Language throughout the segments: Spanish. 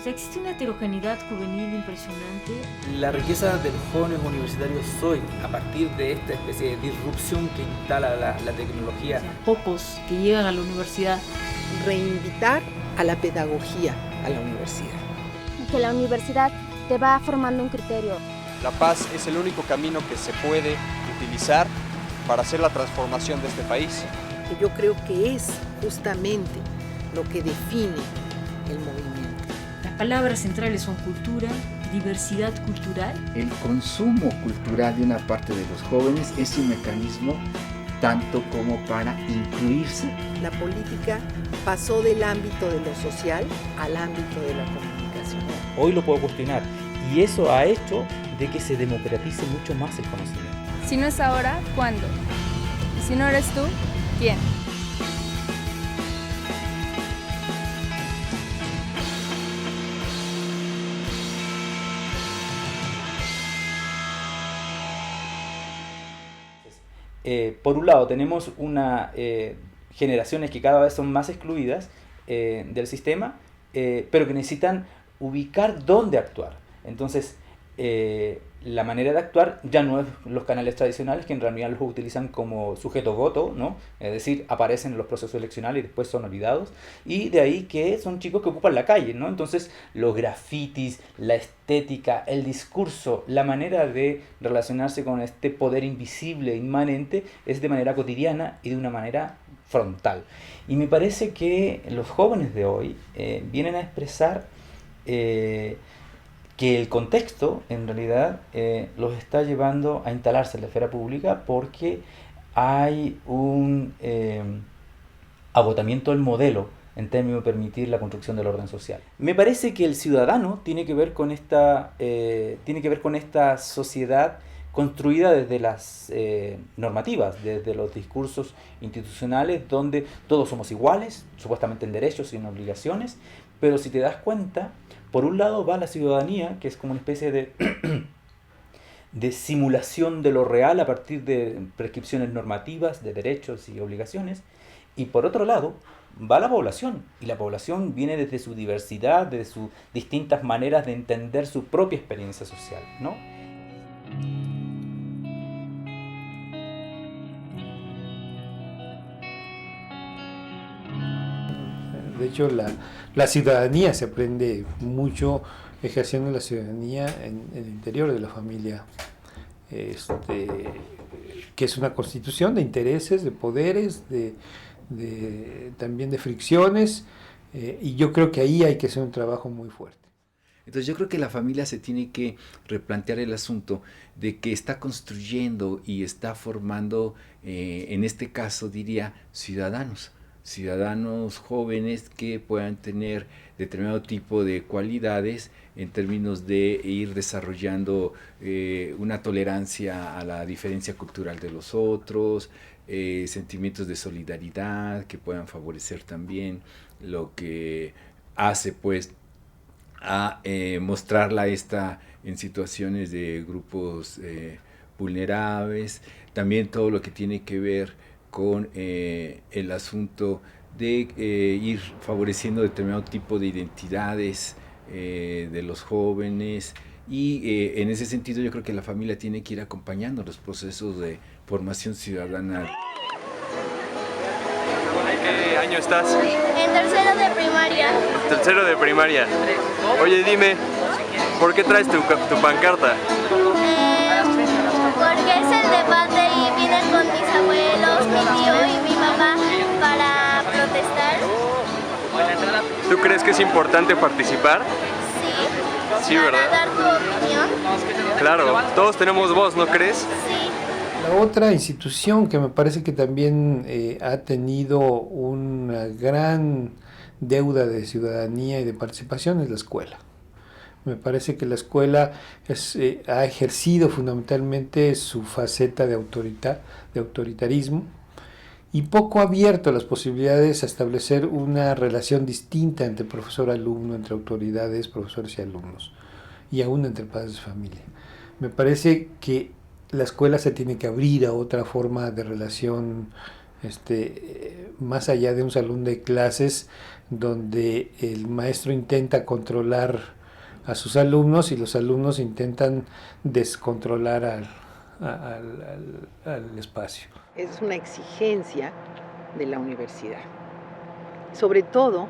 O sea, existe una heterogeneidad juvenil impresionante. La riqueza de los jóvenes universitarios hoy, a partir de esta especie de disrupción que instala la tecnología. O sea, pocos que llegan a la universidad. Reinvitar a la pedagogía a la universidad. Que la universidad te va formando un criterio. La paz es el único camino que se puede utilizar para hacer la transformación de este país. Que yo creo que es justamente lo que define el movimiento. Las palabras centrales son cultura, diversidad cultural. El consumo cultural de una parte de los jóvenes es un mecanismo tanto como para incluirse. La política pasó del ámbito de lo social al ámbito de la comunicación. Hoy lo puedo cuestionar y eso ha hecho de que se democratice mucho más el conocimiento. Si no es ahora, ¿cuándo? Y si no eres tú, ¿quién? Por un lado tenemos generaciones que cada vez son más excluidas del sistema, pero que necesitan ubicar dónde actuar. Entonces, la manera de actuar ya no es los canales tradicionales, que en realidad los utilizan como sujeto voto, ¿no? Es decir, aparecen en los procesos eleccionales y después son olvidados, y de ahí que son chicos que ocupan la calle, ¿no? Entonces los grafitis, la estética, el discurso, la manera de relacionarse con este poder invisible, inmanente, es de manera cotidiana y de una manera frontal. Y me parece que los jóvenes de hoy vienen a expresar que el contexto, en realidad, los está llevando a instalarse en la esfera pública porque hay un agotamiento del modelo en términos de permitir la construcción del orden social. Me parece que el ciudadano tiene que ver con esta sociedad construida desde las normativas, desde los discursos institucionales, donde todos somos iguales, supuestamente en derechos y en obligaciones, pero si te das cuenta, por un lado va la ciudadanía, que es como una especie de simulación de lo real a partir de prescripciones normativas de derechos y obligaciones, y por otro lado va la población, y la población viene desde su diversidad, de sus distintas maneras de entender su propia experiencia social, ¿no? De hecho, la ciudadanía se aprende mucho ejerciendo la ciudadanía en el interior de la familia, que es una constitución de intereses, de poderes, también de fricciones, y yo creo que ahí hay que hacer un trabajo muy fuerte. Entonces yo creo que la familia se tiene que replantear el asunto de que está construyendo y está formando, en este caso diría, ciudadanos jóvenes que puedan tener determinado tipo de cualidades en términos de ir desarrollando una tolerancia a la diferencia cultural de los otros, sentimientos de solidaridad que puedan favorecer también lo que hace pues a mostrarla en situaciones de grupos vulnerables, también todo lo que tiene que ver con el asunto de ir favoreciendo determinado tipo de identidades de los jóvenes y en ese sentido yo creo que la familia tiene que ir acompañando los procesos de formación ciudadana. ¿En qué año estás? En tercero de primaria. Tercero de primaria. Oye, dime, ¿por qué traes tu pancarta? Porque es el debate y vine con mis abuelos, mi tío y mi mamá para protestar. ¿Tú crees que es importante participar? Sí. Sí, ¿verdad? Para dar tu opinión. Claro, todos tenemos voz, ¿no crees? Sí. La otra institución que me parece que también ha tenido una gran deuda de ciudadanía y de participación es la escuela. Me parece que la escuela ha ejercido fundamentalmente su faceta de autoritarismo y poco ha abierto las posibilidades a establecer una relación distinta entre profesor-alumno, entre autoridades, profesores y alumnos, y aún entre padres de familia. Me parece que la escuela se tiene que abrir a otra forma de relación más allá de un salón de clases donde el maestro intenta controlar a sus alumnos y los alumnos intentan descontrolar al espacio. Es una exigencia de la universidad, sobre todo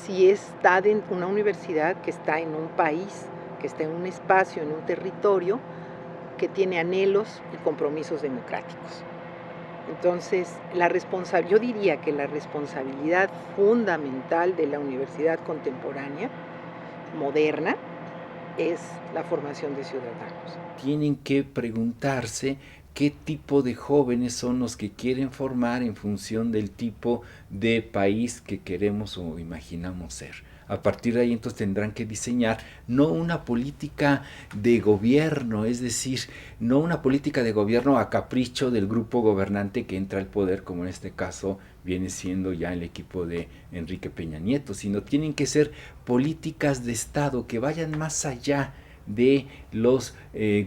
si está en una universidad que está en un país, que está en un espacio, en un territorio que tiene anhelos y compromisos democráticos. Entonces, yo diría que la responsabilidad fundamental de la universidad contemporánea, moderna, es la formación de ciudadanos. Tienen que preguntarse qué tipo de jóvenes son los que quieren formar en función del tipo de país que queremos o imaginamos ser. A partir de ahí entonces tendrán que diseñar no una política de gobierno, es decir, no una política de gobierno a capricho del grupo gobernante que entra al poder, como en este caso viene siendo ya el equipo de Enrique Peña Nieto, sino tienen que ser políticas de Estado que vayan más allá de los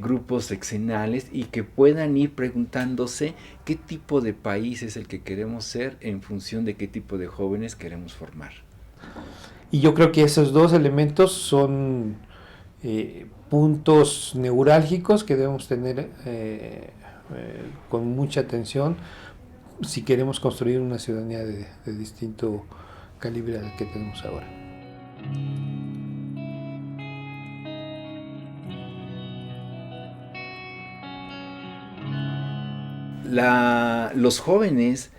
grupos seccionales y que puedan ir preguntándose qué tipo de país es el que queremos ser en función de qué tipo de jóvenes queremos formar. Y yo creo que esos dos elementos son puntos neurálgicos que debemos tener con mucha atención si queremos construir una ciudadanía de distinto calibre al que tenemos ahora. Los jóvenes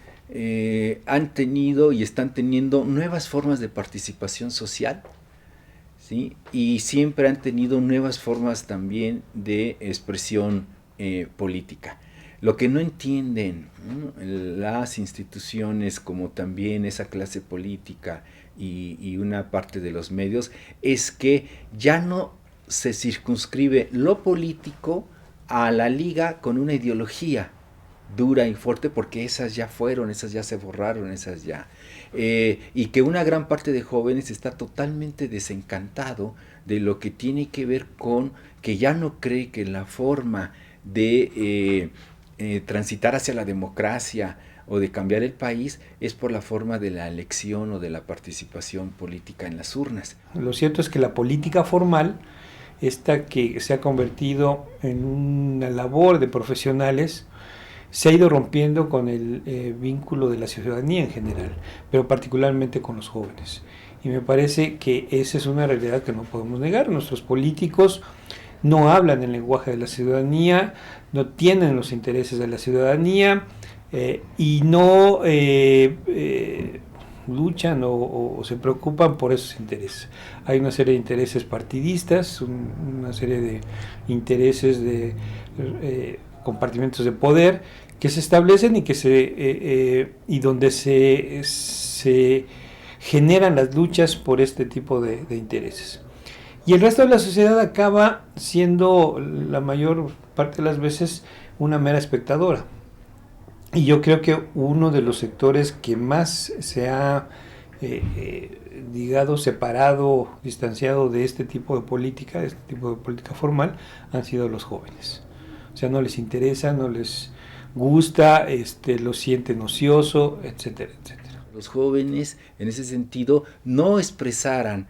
han tenido y están teniendo nuevas formas de participación social, ¿sí? Y siempre han tenido nuevas formas también de expresión política. Lo que no entienden, ¿no?, las instituciones, como también esa clase política y una parte de los medios, es que ya no se circunscribe lo político a la liga con una ideología dura y fuerte, porque esas ya fueron, esas ya se borraron, esas ya. Y que una gran parte de jóvenes está totalmente desencantado de lo que tiene que ver con que ya no cree que la forma de transitar hacia la democracia o de cambiar el país es por la forma de la elección o de la participación política en las urnas. Lo cierto es que la política formal, esta que se ha convertido en una labor de profesionales, se ha ido rompiendo con el vínculo de la ciudadanía en general, pero particularmente con los jóvenes. Y me parece que esa es una realidad que no podemos negar. Nuestros políticos no hablan el lenguaje de la ciudadanía, no tienen los intereses de la ciudadanía y no luchan o se preocupan por esos intereses. Hay una serie de intereses partidistas, una serie de intereses de compartimentos de poder que se establecen y que y donde se generan las luchas por este tipo de intereses. Y el resto de la sociedad acaba siendo la mayor parte de las veces una mera espectadora. Y yo creo que uno de los sectores que más se ha separado, distanciado de este tipo de política formal, han sido los jóvenes. O sea, no les interesa, no les gusta, lo sienten ocioso, etcétera, etcétera. Los jóvenes, en ese sentido, no expresaran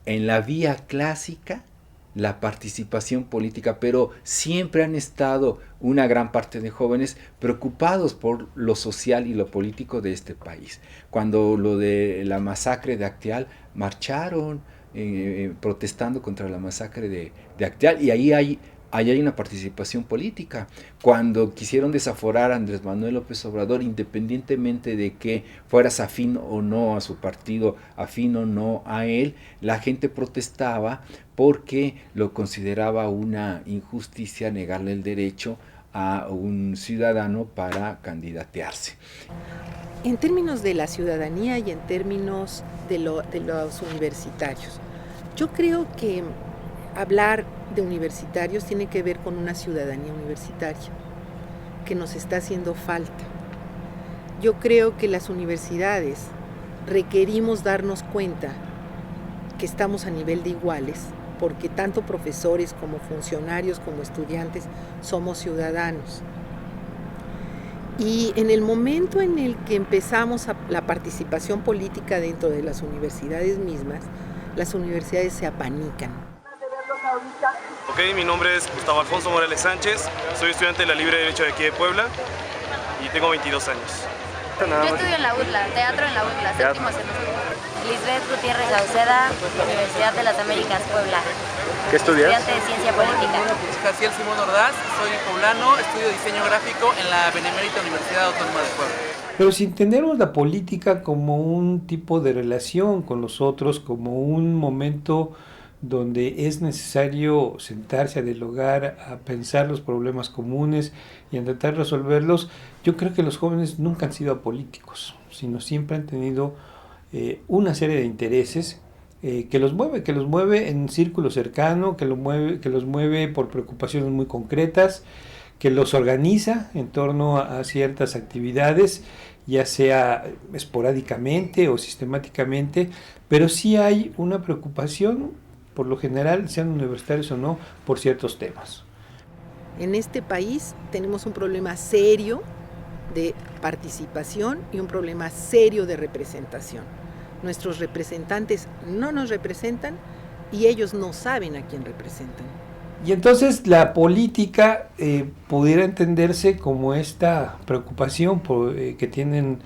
en la vía clásica la participación política, pero siempre han estado una gran parte de jóvenes preocupados por lo social y lo político de este país. Cuando lo de la masacre de Acteal, marcharon protestando contra la masacre de Acteal, y ahí hay una participación política. Cuando quisieron desaforar a Andrés Manuel López Obrador, independientemente de que fueras afín o no a su partido, afín o no a él, la gente protestaba porque lo consideraba una injusticia negarle el derecho a un ciudadano para candidatearse. En términos de la ciudadanía y en términos de los universitarios, yo creo que hablar de universitarios tiene que ver con una ciudadanía universitaria que nos está haciendo falta. Yo creo que las universidades requerimos darnos cuenta que estamos a nivel de iguales, porque tanto profesores como funcionarios como estudiantes somos ciudadanos. Y en el momento en el que empezamos la participación política dentro de las universidades mismas, las universidades se apanican. Ok, mi nombre es Gustavo Alfonso Morales Sánchez, soy estudiante de la Libre Derecho de aquí de Puebla y tengo 22 años. Yo estudio en la UDLA, teatro en la UDLA, séptimo semestre. Lisbeth Gutiérrez Sauceda, Universidad de las Américas, Puebla. ¿Qué estudias? Estudiante de Ciencia Política. Jaciel Simón Ordaz, soy poblano, estudio diseño gráfico en la Benemérita Universidad Autónoma de Puebla. Pero si entendemos la política como un tipo de relación con los otros, como un momento donde es necesario sentarse a dialogar, a pensar los problemas comunes y a tratar de resolverlos, yo creo que los jóvenes nunca han sido apolíticos, sino siempre han tenido una serie de intereses que los mueve en círculo cercano, que los mueve por preocupaciones muy concretas, que los organiza en torno a ciertas actividades, ya sea esporádicamente o sistemáticamente, pero sí hay una preocupación, por lo general, sean universitarios o no, por ciertos temas. En este país tenemos un problema serio de participación y un problema serio de representación. Nuestros representantes no nos representan y ellos no saben a quién representan. Y entonces la política pudiera entenderse como esta preocupación que tienen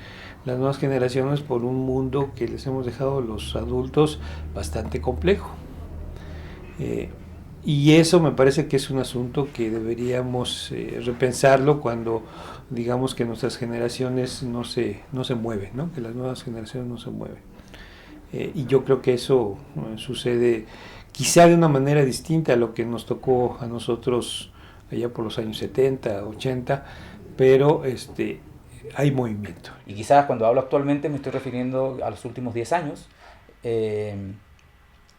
las nuevas generaciones por un mundo que les hemos dejado los adultos bastante complejo. Y eso me parece que es un asunto que deberíamos repensarlo cuando digamos que nuestras generaciones no se mueven, ¿no? Que las nuevas generaciones no se mueven. Y yo creo que eso sucede quizá de una manera distinta a lo que nos tocó a nosotros allá por los años 70, 80, pero hay movimiento. Y quizás cuando hablo actualmente me estoy refiriendo a los últimos 10 años,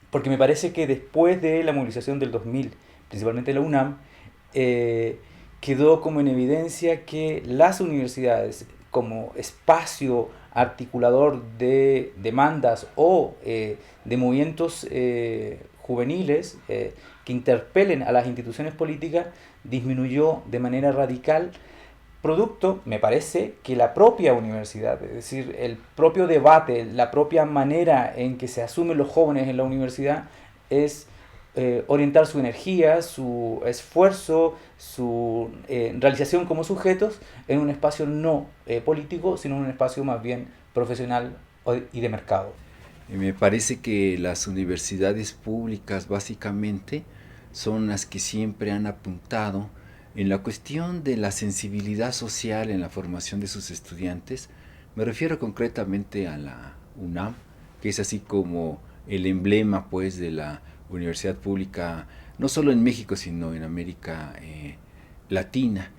porque me parece que después de la movilización del 2000, principalmente la UNAM, quedó como en evidencia que las universidades como espacio articulador de demandas o de movimientos juveniles que interpelen a las instituciones políticas disminuyó de manera radical, producto, me parece, que la propia universidad, es decir, el propio debate, la propia manera en que se asumen los jóvenes en la universidad es orientar su energía, su esfuerzo, su realización como sujetos en un espacio no político, sino en un espacio más bien profesional y de mercado. Me parece que las universidades públicas básicamente son las que siempre han apuntado en la cuestión de la sensibilidad social en la formación de sus estudiantes. Me refiero concretamente a la UNAM, que es así como el emblema pues de la universidad pública, no solo en México, sino en América Latina.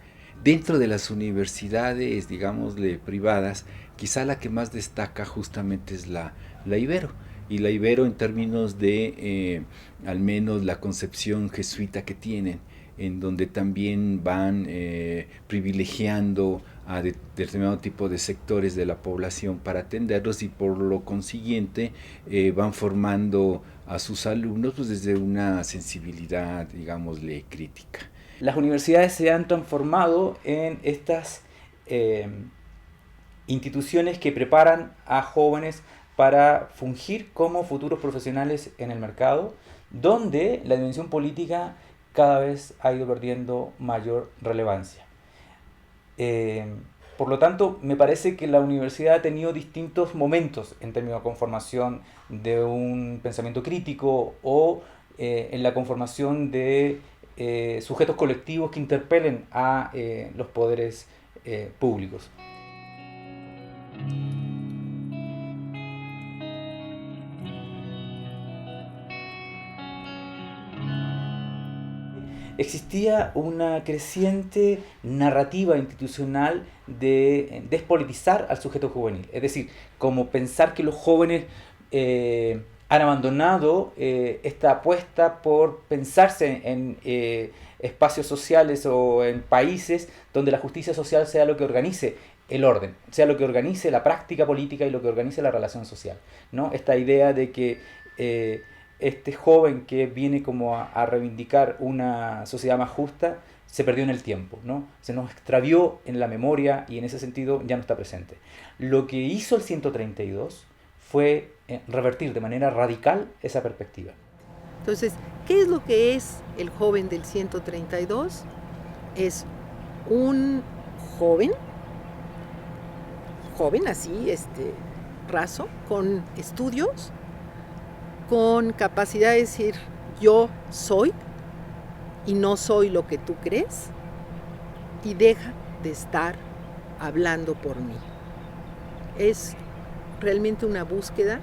Dentro de las universidades, digámosle, privadas, quizá la que más destaca justamente es la Ibero. Y la Ibero en términos de, al menos la concepción jesuita que tienen, en donde también van privilegiando a determinado tipo de sectores de la población para atenderlos y por lo consiguiente van formando a sus alumnos pues, desde una sensibilidad, digámosle, crítica. Las universidades se han transformado en estas instituciones que preparan a jóvenes para fungir como futuros profesionales en el mercado, donde la dimensión política cada vez ha ido perdiendo mayor relevancia. Por lo tanto, me parece que la universidad ha tenido distintos momentos en términos de conformación de un pensamiento crítico o en la conformación de sujetos colectivos que interpelen a los poderes públicos. Existía una creciente narrativa institucional de despolitizar al sujeto juvenil. Es decir, como pensar que los jóvenes han abandonado esta apuesta por pensarse en espacios sociales o en países donde la justicia social sea lo que organice el orden, sea lo que organice la práctica política y lo que organice la relación social, ¿no? Esta idea de que este joven que viene como a reivindicar una sociedad más justa se perdió en el tiempo, ¿no? Se nos extravió en la memoria y en ese sentido ya no está presente. Lo que hizo el 132 fue revertir de manera radical esa perspectiva. Entonces, ¿qué es lo que es el joven del 132? Es un joven así, raso, con estudios, con capacidad de decir yo soy y no soy lo que tú crees, y deja de estar hablando por mí. Es realmente una búsqueda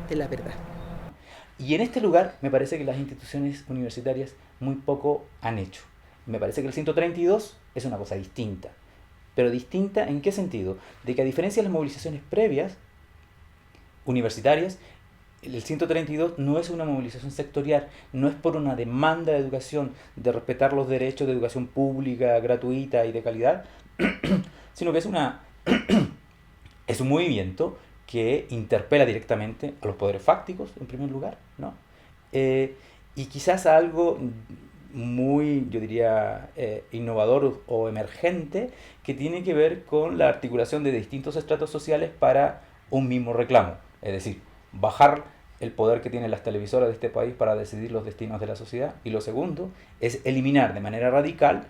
de la verdad. Y en este lugar me parece que las instituciones universitarias muy poco han hecho. Me parece que el 132 es una cosa distinta. Pero distinta ¿en qué sentido? De que a diferencia de las movilizaciones previas, universitarias, el 132 no es una movilización sectorial, no es por una demanda de educación, de respetar los derechos de educación pública, gratuita y de calidad, sino que es un movimiento que interpela directamente a los poderes fácticos, en primer lugar, ¿no? Y quizás a algo muy, yo diría, innovador o emergente, que tiene que ver con la articulación de distintos estratos sociales para un mismo reclamo. Es decir, bajar el poder que tienen las televisoras de este país para decidir los destinos de la sociedad. Y lo segundo es eliminar de manera radical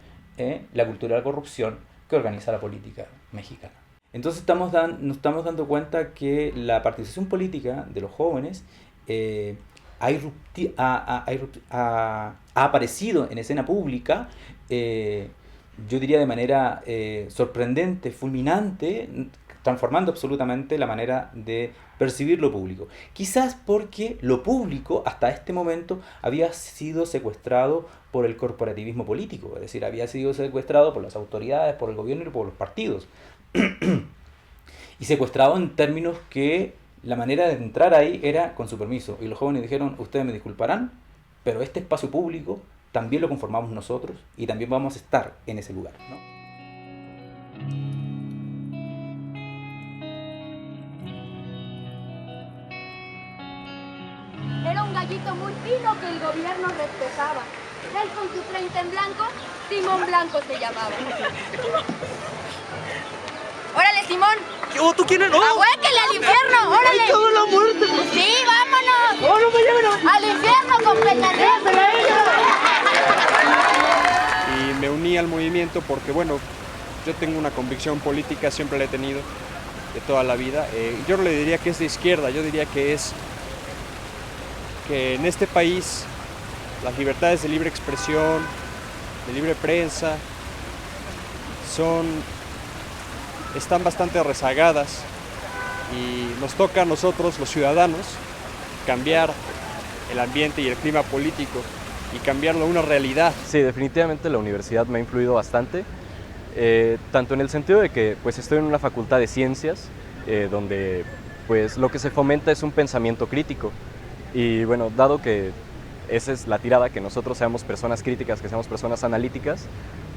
la cultura de la corrupción que organiza la política mexicana. Entonces nos estamos dando cuenta que la participación política de los jóvenes ha aparecido en escena pública, yo diría de manera sorprendente, fulminante, transformando absolutamente la manera de percibir lo público. Quizás porque lo público hasta este momento había sido secuestrado por el corporativismo político, es decir, había sido secuestrado por las autoridades, por el gobierno y por los partidos. Y secuestrado en términos que la manera de entrar ahí era con su permiso. Y los jóvenes dijeron, ustedes me disculparán, pero este espacio público también lo conformamos nosotros y también vamos a estar en ese lugar, ¿no? Era un gallito muy fino que el gobierno respetaba. Él con su frente en blanco, Simón Blanco se llamaba. ¡Órale, Simón! ¿Tú quieres? ¡No! ¡Ahuéquele al infierno! ¡Órale! ¡Ay, cago en la muerte! ¡Sí, vámonos! ¡Oh, no me lleven! ¡Al infierno con Petanero! Y me uní al movimiento porque, bueno, yo tengo una convicción política, siempre la he tenido de toda la vida. Yo no le diría que es de izquierda, yo diría que es que en este país las libertades de libre expresión, de libre prensa, están bastante rezagadas y nos toca a nosotros, los ciudadanos, cambiar el ambiente y el clima político y cambiarlo a una realidad. Sí, definitivamente la universidad me ha influido bastante, tanto en el sentido de que pues, estoy en una facultad de ciencias, donde pues, lo que se fomenta es un pensamiento crítico. Y bueno, dado que esa es la tirada, que nosotros seamos personas críticas, que seamos personas analíticas,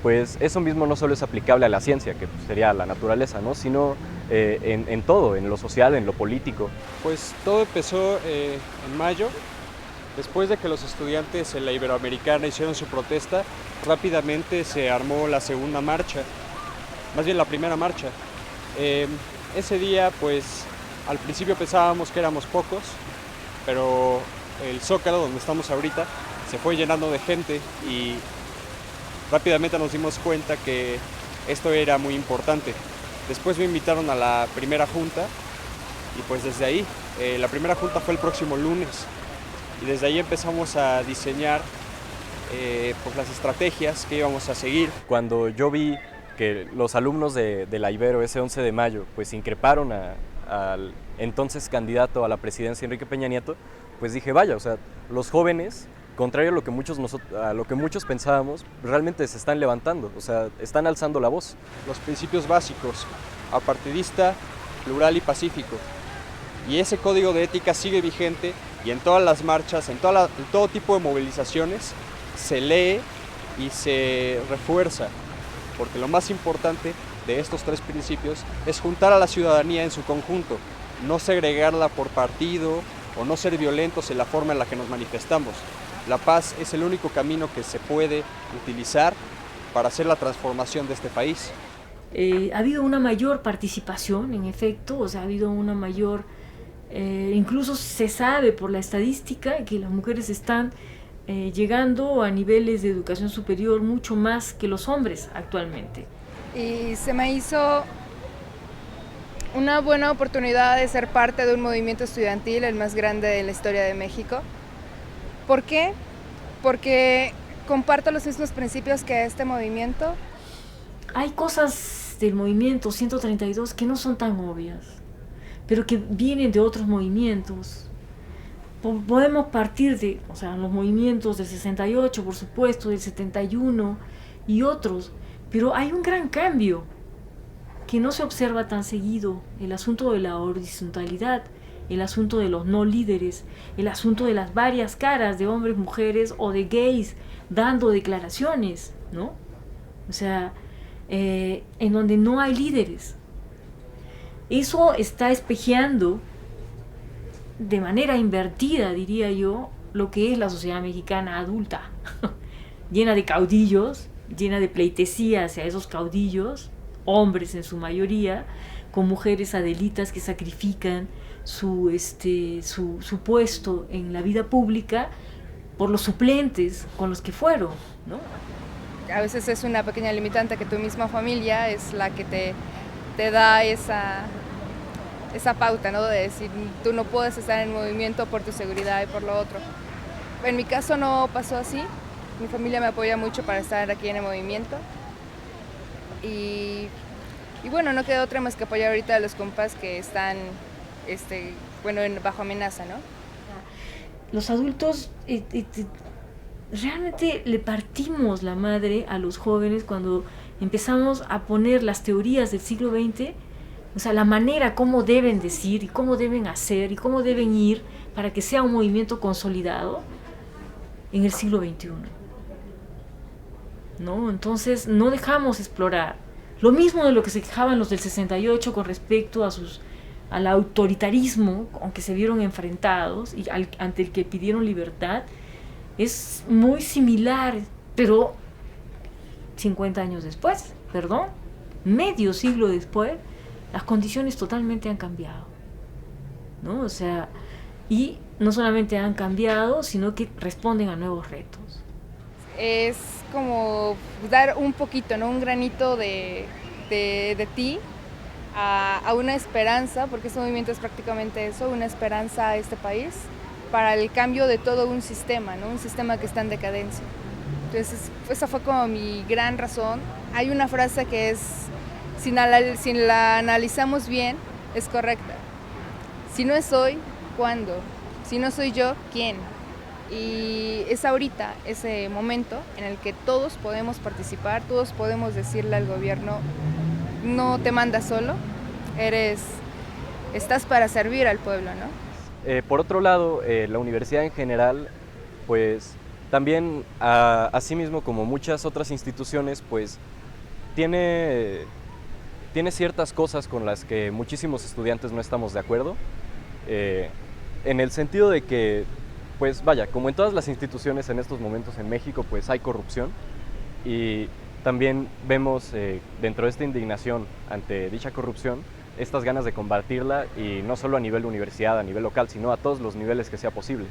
pues eso mismo no solo es aplicable a la ciencia, que pues, sería la naturaleza, ¿no? Sino en todo, en lo social, en lo político. Pues todo empezó en mayo, después de que los estudiantes en la Iberoamericana hicieron su protesta, rápidamente se armó la segunda marcha, más bien la primera marcha. Ese día, pues al principio pensábamos que éramos pocos, pero el Zócalo, donde estamos ahorita, se fue llenando de gente y rápidamente nos dimos cuenta que esto era muy importante. Después me invitaron a la primera junta y pues desde ahí, la primera junta fue el próximo lunes y desde ahí empezamos a diseñar pues las estrategias que íbamos a seguir. Cuando yo vi que los alumnos de la Ibero ese 11 de mayo pues increparon al entonces candidato a la presidencia Enrique Peña Nieto, pues dije, vaya, o sea, los jóvenes, contrario a lo que muchos pensábamos, realmente se están levantando, o sea, están alzando la voz. Los principios básicos, apartidista, plural y pacífico. Y ese código de ética sigue vigente y en todas las marchas, en todo tipo de movilizaciones, se lee y se refuerza, porque lo más importante de estos tres principios es juntar a la ciudadanía en su conjunto, no segregarla por partido o no ser violentos en la forma en la que nos manifestamos. La paz es el único camino que se puede utilizar para hacer la transformación de este país. Ha habido una mayor participación, en efecto, o sea, ha habido una mayor, incluso se sabe por la estadística que las mujeres están llegando a niveles de educación superior mucho más que los hombres actualmente. Y se me hizo una buena oportunidad de ser parte de un movimiento estudiantil, el más grande de la historia de México. ¿Por qué? Porque comparto los mismos principios que este movimiento. Hay cosas del movimiento 132 que no son tan obvias, pero que vienen de otros movimientos. Podemos partir de, o sea, los movimientos del 68, por supuesto, del 71 y otros, pero hay un gran cambio que no se observa tan seguido: el asunto de la horizontalidad, el asunto de los no líderes, el asunto de las varias caras de hombres, mujeres o de gays dando declaraciones, ¿no? O sea, en donde no hay líderes. Eso está espejeando de manera invertida, diría yo, lo que es la sociedad mexicana adulta, llena de caudillos, llena de pleitesía hacia esos caudillos, hombres en su mayoría, con mujeres adelitas que sacrifican su puesto en la vida pública por los suplentes con los que fueron, ¿no? A veces es una pequeña limitante que tu misma familia es la que te da esa pauta, ¿no? De decir, tú no puedes estar en movimiento por tu seguridad y por lo otro. En mi caso no pasó así. Mi familia me apoya mucho para estar aquí en el movimiento. Y bueno, no queda otra más que apoyar ahorita a los compas que están bajo amenaza, ¿no? Los adultos realmente le partimos la madre a los jóvenes cuando empezamos a poner las teorías del siglo XX, o sea, la manera cómo deben decir y cómo deben hacer y cómo deben ir para que sea un movimiento consolidado en el siglo XXI, ¿no? Entonces no dejamos explorar. Lo mismo de lo que se quejaban los del 68 con respecto al autoritarismo con que se vieron enfrentados y ante el que pidieron libertad, es muy similar, pero 50 años después, medio siglo después, las condiciones totalmente han cambiado, ¿no? O sea, y no solamente han cambiado, sino que responden a nuevos retos. Es como dar un poquito, ¿no? Un granito de ti a una esperanza, porque este movimiento es prácticamente eso, una esperanza a este país para el cambio de todo un sistema, ¿no? Un sistema que está en decadencia. Entonces, esa fue como mi gran razón. Hay una frase que es, si la analizamos bien, es correcta. Si no es hoy, ¿cuándo? Si no soy yo, ¿quién? Y es ahorita ese momento en el que todos podemos participar, todos podemos decirle al gobierno, no te mandas solo, estás para servir al pueblo, ¿no? Por otro lado, la universidad en general, pues también, asimismo como muchas otras instituciones, pues tiene ciertas cosas con las que muchísimos estudiantes no estamos de acuerdo, en el sentido de que, pues vaya, como en todas las instituciones en estos momentos en México, pues hay corrupción, y también vemos dentro de esta indignación ante dicha corrupción, estas ganas de combatirla, y no solo a nivel universidad, a nivel local, sino a todos los niveles que sea posible.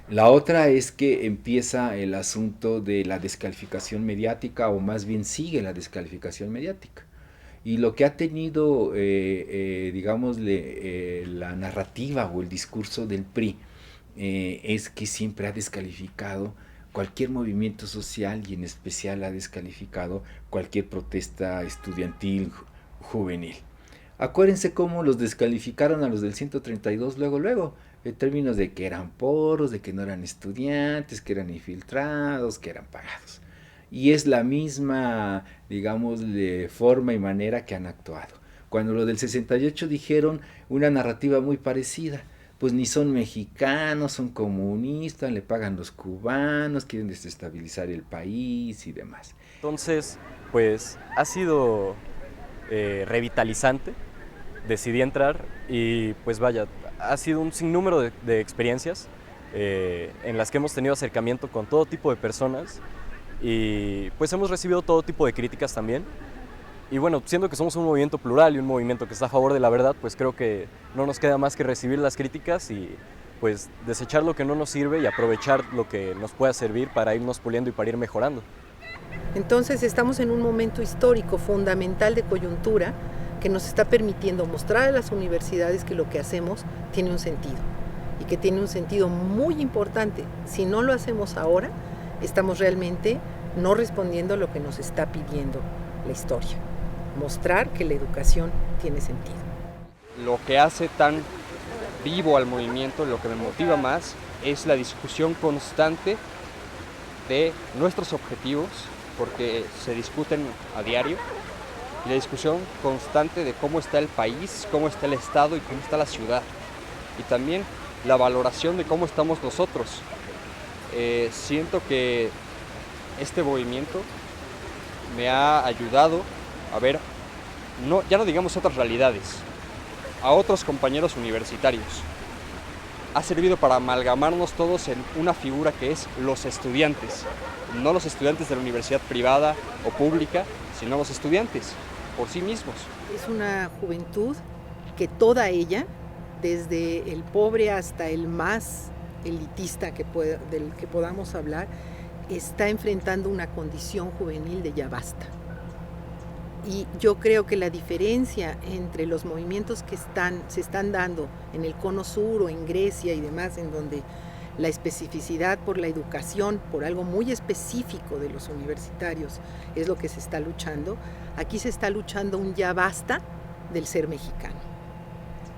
La otra es que empieza el asunto de la descalificación mediática, o más bien sigue la descalificación mediática. Y lo que ha tenido, la narrativa o el discurso del PRI es que siempre ha descalificado cualquier movimiento social, y en especial ha descalificado cualquier protesta estudiantil juvenil. Acuérdense cómo los descalificaron a los del 132 luego, en términos de que eran poros, de que no eran estudiantes, que eran infiltrados, que eran pagados. Y es la misma, de forma y manera que han actuado. Cuando los del 68 dijeron una narrativa muy parecida, pues ni son mexicanos, son comunistas, le pagan los cubanos, quieren desestabilizar el país y demás. Entonces, pues ha sido revitalizante, decidí entrar y pues vaya, ha sido un sinnúmero de experiencias en las que hemos tenido acercamiento con todo tipo de personas, y pues hemos recibido todo tipo de críticas también. Y bueno, siendo que somos un movimiento plural y un movimiento que está a favor de la verdad, pues creo que no nos queda más que recibir las críticas y pues desechar lo que no nos sirve y aprovechar lo que nos pueda servir para irnos puliendo y para ir mejorando. Entonces estamos en un momento histórico fundamental de coyuntura que nos está permitiendo mostrar a las universidades que lo que hacemos tiene un sentido y que tiene un sentido muy importante. Si no lo hacemos ahora, estamos realmente no respondiendo a lo que nos está pidiendo la historia. Mostrar que la educación tiene sentido. Lo que hace tan vivo al movimiento, lo que me motiva más, es la discusión constante de nuestros objetivos, porque se discuten a diario, y la discusión constante de cómo está el país, cómo está el estado y cómo está la ciudad, y también la valoración de cómo estamos nosotros. Siento que este movimiento me ha ayudado a ver, ya no digamos otras realidades, a otros compañeros universitarios. Ha servido para amalgamarnos todos en una figura que es los estudiantes, no los estudiantes de la universidad privada o pública, sino los estudiantes por sí mismos. Es una juventud que toda ella, desde el pobre hasta el más elitista del que podamos hablar, está enfrentando una condición juvenil de ya basta. Y yo creo que la diferencia entre los movimientos que se están dando en el Cono Sur o en Grecia y demás, en donde la especificidad por la educación, por algo muy específico de los universitarios, es lo que se está luchando, aquí se está luchando un ya basta del ser mexicano.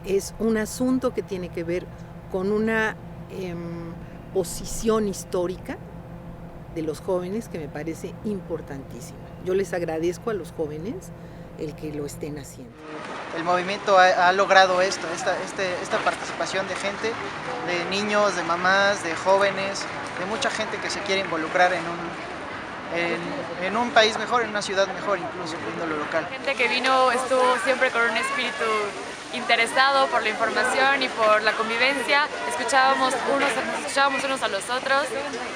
Es un asunto que tiene que ver con una posición histórica de los jóvenes que me parece importantísima. Yo les agradezco a los jóvenes el que lo estén haciendo. El movimiento ha logrado esta participación de gente, de niños, de mamás, de jóvenes, de mucha gente que se quiere involucrar en un país mejor, en una ciudad mejor, incluso viendo lo local. Gente que vino estuvo siempre con un espíritu interesado por la información y por la convivencia, escuchábamos unos a los otros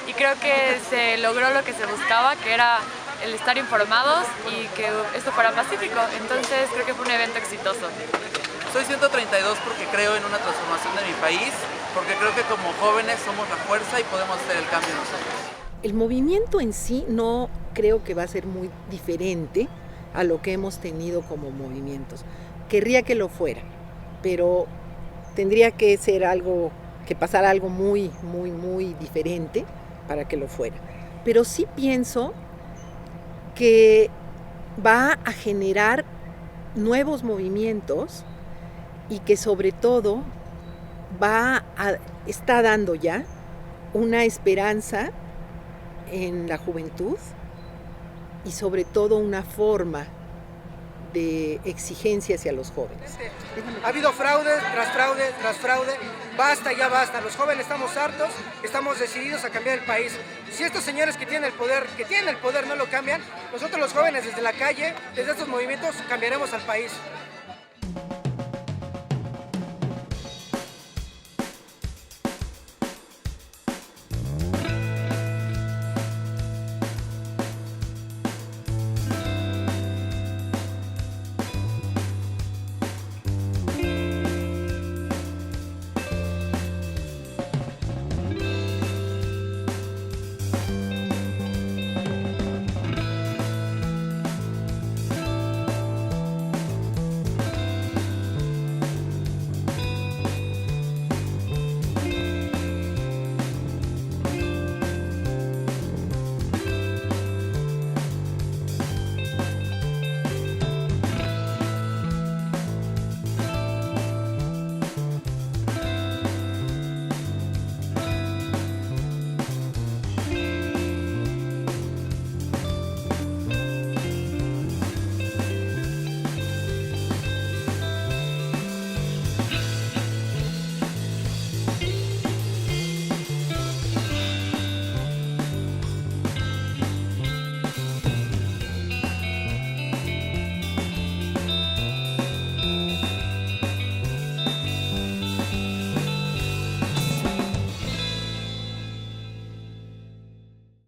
y creo que se logró lo que se buscaba, que era el estar informados y que esto fuera pacífico. Entonces creo que fue un evento exitoso. Soy 132 porque creo en una transformación de mi país, porque creo que como jóvenes somos la fuerza y podemos hacer el cambio nosotros. El movimiento en sí no creo que va a ser muy diferente a lo que hemos tenido como movimientos. Querría que lo fuera, pero tendría que ser algo, que pasara algo muy, muy, muy diferente para que lo fuera. Pero sí pienso que va a generar nuevos movimientos y que sobre todo está dando ya una esperanza en la juventud y sobre todo una forma de exigencia hacia los jóvenes. Ha habido fraude tras fraude tras fraude. Basta, ya basta. Los jóvenes estamos hartos, estamos decididos a cambiar el país. Si estos señores que tienen el poder no lo cambian, nosotros los jóvenes desde la calle, desde estos movimientos, cambiaremos al país.